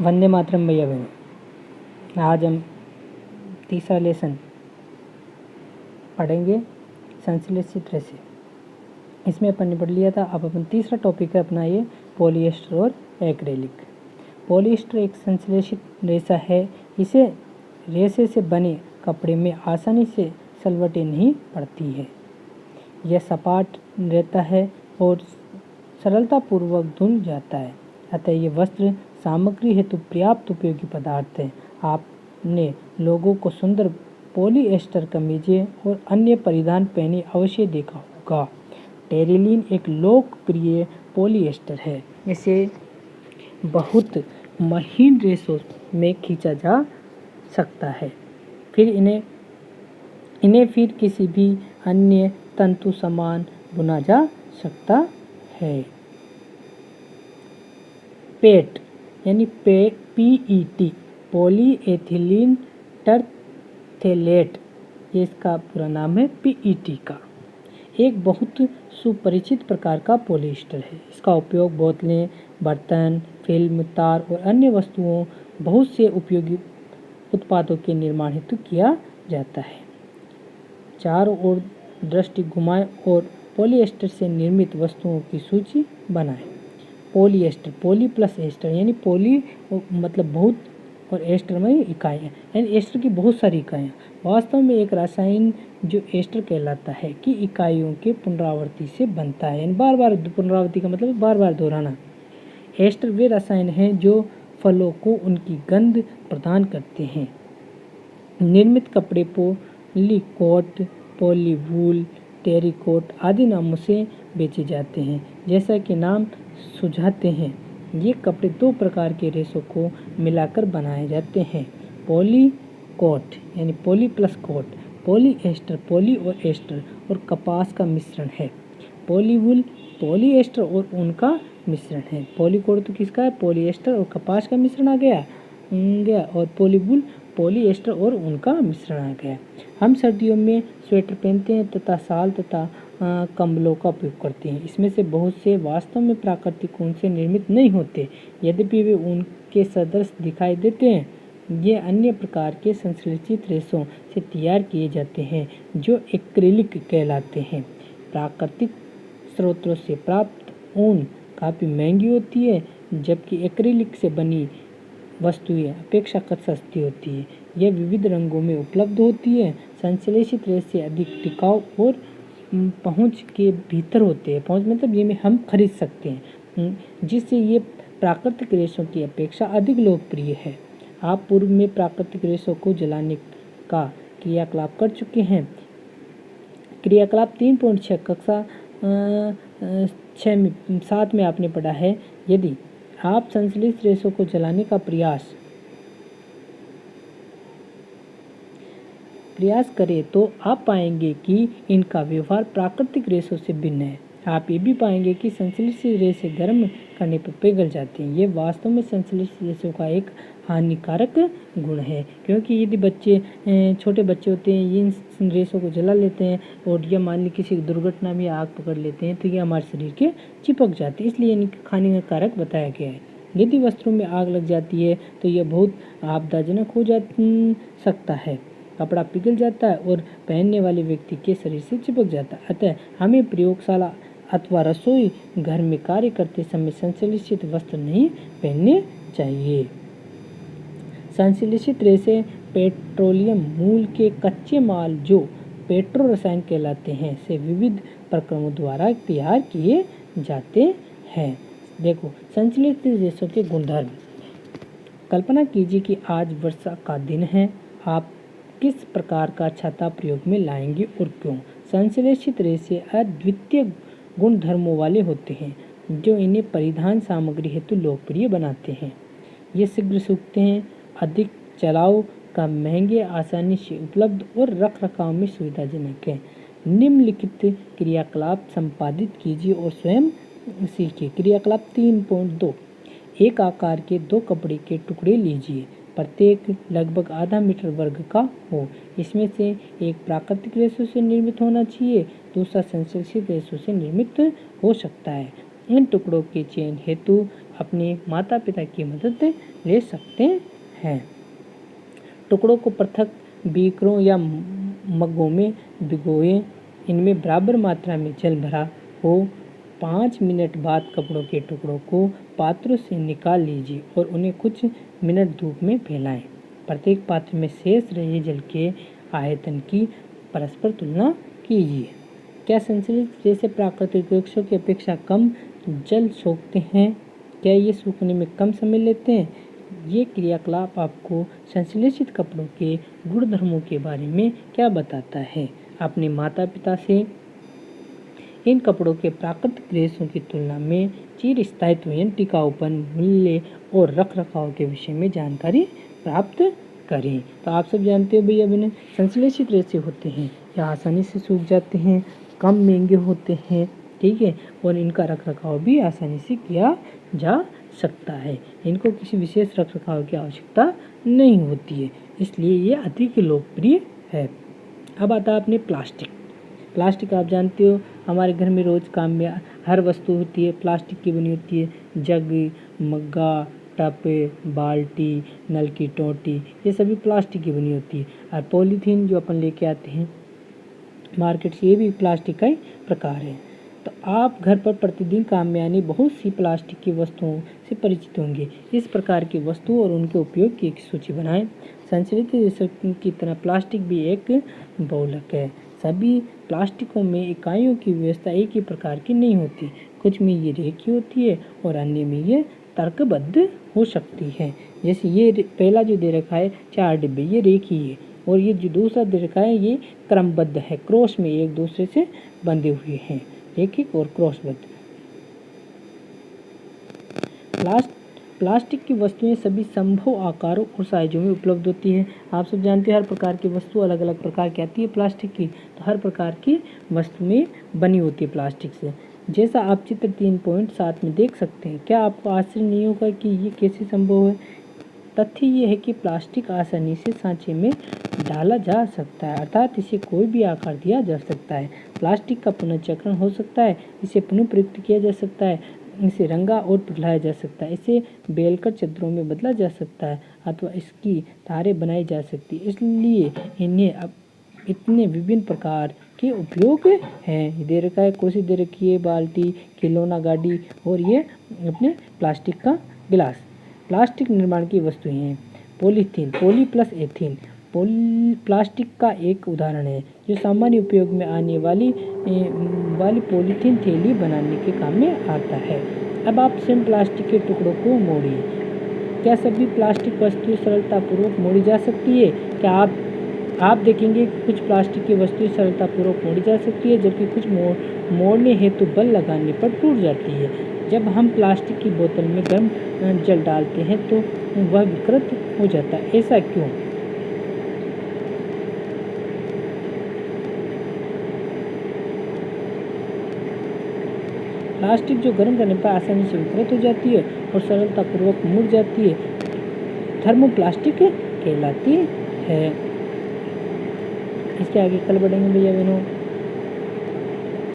वंदे मातरम भैया बहन। आज हम तीसरा लेसन पढ़ेंगे संश्लेषित रेशे। इसमें अपन ने पढ़ लिया था। अब अपन तीसरा टॉपिक है अपना ये पॉलिएस्टर और एक्रेलिक। पॉलिएस्टर एक संश्लेषित रेशा है। इसे रेशे से बने कपड़े में आसानी से सलवटें नहीं पड़ती है। यह सपाट रहता है और सरलतापूर्वक धुल जाता है। अतः ये वस्त्र सामग्री हेतु पर्याप्त उपयोगी पदार्थ है। आपने लोगों को सुंदर पॉलिएस्टर कमीजें और अन्य परिधान पहने अवश्य देखा होगा। टेरिलीन एक लोकप्रिय पॉलिएस्टर है। इसे बहुत महीन रेशों में खींचा जा सकता है। फिर इन्हें फिर किसी भी अन्य तंतु समान बुना जा सकता है। पेट यानी PET पॉलीएथिलीन टरथेलेट, ये इसका पूरा नाम है PET का, एक बहुत सुपरिचित प्रकार का पॉलिएस्टर है। इसका उपयोग बोतलें, बर्तन, फिल्म, तार और अन्य वस्तुओं बहुत से उपयोगी उत्पादों के निर्माण हेतु किया जाता है। चारों ओर दृष्टि घुमाएं और पॉलिएस्टर से निर्मित वस्तुओं की सूची बनाएं। पॉलिएस्टर, पॉली प्लस एस्टर, यानी पॉली मतलब बहुत और एस्टर में इकाइयाँ, यानी एस्टर की बहुत सारी इकाइयाँ। वास्तव में एक रासायन जो एस्टर कहलाता है कि इकाइयों के पुनरावृत्ति से बनता है, यानी बार बार पुनरावृत्ति का मतलब बार बार दोहराना। एस्टर वे रसायन हैं जो फलों को उनकी गंध प्रदान करते हैं। निर्मित कपड़े पॉलीकोट, पॉलीवूल, टेरिकोट आदि नामों से बेचे जाते हैं। जैसा कि नाम सुझाते हैं, ये कपड़े दो प्रकार के रेशों को मिलाकर बनाए जाते हैं। पॉलीकोट यानी poly plus coat, polyester poly और एस्टर और कपास का मिश्रण है। पॉलीवूल पॉलीएस्टर और ऊन का मिश्रण है। पॉलीकोट तो किसका है? पॉलीएस्टर और कपास का मिश्रण आ गया और पॉलीवूल पॉलीएस्टर और ऊन का मिश्रण आ गया। हम सर्दियों में स्वेटर पहनते हैं तथा शाल तथा कंबलों का उपयोग करते हैं। इसमें से बहुत से वास्तव में प्राकृतिक ऊन से निर्मित नहीं होते, यद्यपि वे ऊन के सदृश दिखाई देते हैं। ये अन्य प्रकार के संश्लेषित रेशों से तैयार किए जाते हैं जो एक्रिलिक कहलाते हैं। प्राकृतिक स्रोतों से प्राप्त ऊन काफ़ी महंगी होती है, जबकि एक्रिलिक से बनी वस्तुएं अपेक्षाकृत सस्ती होती है। यह विविध रंगों में उपलब्ध होती है। संश्लेषित रेशे अधिक टिकाऊ और पहुंच के भीतर होते हैं। पहुंच मतलब ये में हम खरीद सकते हैं, जिससे ये प्राकृतिक रेशों की अपेक्षा अधिक लोकप्रिय है। आप पूर्व में प्राकृतिक रेशों को जलाने का क्रियाकलाप कर चुके हैं। क्रियाकलाप 3.6 कक्षा 7 में आपने पढ़ा है। यदि आप संश्लेषित रेशों को जलाने का प्रयास करें तो आप पाएंगे कि इनका व्यवहार प्राकृतिक रेशों से भिन्न है। आप ये भी पाएंगे कि संश्लेषित रेशे गर्म करने पर पिघल जाते हैं। ये वास्तव में संश्लेषित रेशों का एक हानिकारक गुण है, क्योंकि यदि छोटे बच्चे होते हैं, ये इन रेशों को जला लेते हैं और या मान ली किसी दुर्घटना में आग पकड़ लेते हैं तो ये हमारे शरीर के चिपक जाते हैं, इसलिए इनका हानिकारक बताया गया है। यदि वस्त्रों में आग लग जाती है तो यह बहुत आपदाजनक हो सकता है। कपड़ा पिघल जाता है और पहनने वाले व्यक्ति के शरीर से चिपक जाता है। अतः हमें प्रयोगशाला अथवा रसोई घर में कार्य करते समय संश्लेषित वस्त्र नहीं पहनने चाहिए। संश्लेषित रेशे पेट्रोलियम मूल के कच्चे माल जो पेट्रो रसायन कहलाते हैं से विविध प्रक्रमों द्वारा तैयार किए जाते हैं। देखो संश्लेषित रेशों के गुणधर्म। कल्पना कीजिए कि आज वर्षा का दिन है। आप किस प्रकार का छाता प्रयोग में लाएंगे और क्यों? संश्लेषित रेशे अद्वितीय गुणधर्मों वाले होते हैं जो इन्हें परिधान सामग्री हेतु लोकप्रिय बनाते हैं। ये शीघ्र सूखते हैं, अधिक चलाव का, महंगे, आसानी से उपलब्ध और रख रखाव में सुविधाजनक है। निम्नलिखित क्रियाकलाप संपादित कीजिए और स्वयं सीखिए। क्रियाकलाप 3.2। एक आकार के 2 कपड़े के टुकड़े लीजिए, प्रत्येक लगभग आधा मीटर वर्ग का हो। इसमें से एक प्राकृतिक रेशों से निर्मित होना चाहिए, दूसरा संश्लेषित रेशों से निर्मित हो सकता है। इन टुकड़ों के चयन हेतु अपने माता पिता की मदद ले सकते हैं। टुकड़ों को पृथक बीकरों या मग्गों में भिगोएं, इनमें बराबर मात्रा में जल भरा हो। 5 मिनट बाद कपड़ों के टुकड़ों को पात्रों से निकाल लीजिए और उन्हें कुछ मिनट धूप में फैलाएं। प्रत्येक पात्र में शेष रहे जल के आयतन की परस्पर तुलना कीजिए। क्या संश्लेषित रेशे प्राकृतिक वृक्षों की अपेक्षा कम जल सोखते हैं? क्या ये सूखने में कम समय लेते हैं? ये क्रियाकलाप आपको संश्लेषित कपड़ों के गुणधर्मों के बारे में क्या बताता है? अपने माता पिता से इन कपड़ों के प्राकृतिक रेशों की तुलना में चिर स्थायित्व यानी टिकाऊपन, मूल्य और रख रखाव के विषय में जानकारी प्राप्त करें। तो आप सब जानते हो भैया बहन, संश्लेषित रेशे होते हैं या आसानी से सूख जाते हैं, कम महंगे होते हैं, ठीक है, और इनका रख रखाव भी आसानी से किया जा सकता है। इनको किसी विशेष रख रखाव की आवश्यकता नहीं होती है, इसलिए ये अधिक लोकप्रिय है। अब आता है अपने प्लास्टिक। प्लास्टिक आप जानते हो हमारे घर में रोज़ काम में हर वस्तु होती है, प्लास्टिक की बनी होती है। जग, मग्गा, टप, बाल्टी, नल की टोंटी, ये सभी प्लास्टिक की बनी होती है। और पॉलीथीन जो अपन लेके आते हैं मार्केट से, ये भी प्लास्टिक का ही प्रकार है। तो आप घर पर प्रतिदिन काम में आने बहुत सी प्लास्टिक की वस्तुओं से परिचित होंगे। इस प्रकार की वस्तुओं और उनके उपयोग की एक सूची बनाएं। संश्लेषित रेशे की तरह प्लास्टिक भी एक बहुलक है। सभी प्लास्टिकों में इकाइयों की व्यवस्था एक ही प्रकार की नहीं होती। कुछ में ये रेखीय होती है और अन्य में ये तर्कबद्ध हो सकती है। जैसे ये पहला जो दे रखा है 4 डिब्बे, ये रेखीय है, और ये जो दूसरा दे रखा है ये क्रमबद्ध है, क्रॉस में एक दूसरे से बंधे हुए हैं, रेखिक और क्रॉसबद्ध। प्लास्टिक की वस्तुएं सभी संभव आकारों और साइजों में उपलब्ध होती हैं। आप सब जानते हैं हर प्रकार की वस्तु अलग अलग प्रकार की आती है प्लास्टिक की, तो हर प्रकार की वस्तुएं बनी होती है प्लास्टिक से। जैसा आप चित्र 3.7 में देख सकते हैं। क्या आपको आश्चर्य नहीं होगा कि ये कैसे संभव है? तथ्य ये है कि प्लास्टिक आसानी से सांचे में डाला जा सकता है, अर्थात इसे कोई भी आकार दिया जा सकता है। प्लास्टिक का पुनर्चक्रण हो सकता है, इसे पुनः प्रयुक्त किया जा सकता है, इसे रंगा और पिघलाया जा सकता है, इसे बेलकर चादरों में बदला जा सकता है, अथवा इसकी तारें बनाई जा सकती है। इसलिए इन्हें अब इतने विभिन्न प्रकार के उपयोग हैं। दे रखा है कुर्सी दे रखी है, बाल्टी, खिलौना गाड़ी, और ये अपने प्लास्टिक का गिलास। प्लास्टिक निर्माण की वस्तुएं हैं। Polythene, poly plus ethene plastic का एक उदाहरण है जो सामान्य उपयोग में आने वाली पॉलीथीन थैली बनाने के काम में आता है। अब आप स्वयं प्लास्टिक के टुकड़ों को मोड़िए। क्या सभी प्लास्टिक वस्तुएं सरलतापूर्वक मोड़ी जा सकती है? क्या आप देखेंगे कुछ प्लास्टिक की वस्तुएं सरलतापूर्वक मोड़ी जा सकती है, जबकि कुछ मोड़ने हेतु बल लगाने पर टूट जाती है। जब हम प्लास्टिक की बोतल में गर्म जल डालते हैं तो वह विकृत हो जाता है, ऐसा क्यों? प्लास्टिक जो गर्म करने पर आसानी से विकृत हो जाती है और सरलतापूर्वक मुड़ जाती है, थर्मोप्लास्टिक कहलाती है। इसके आगे कल बढ़ेंगे भैया बहनों।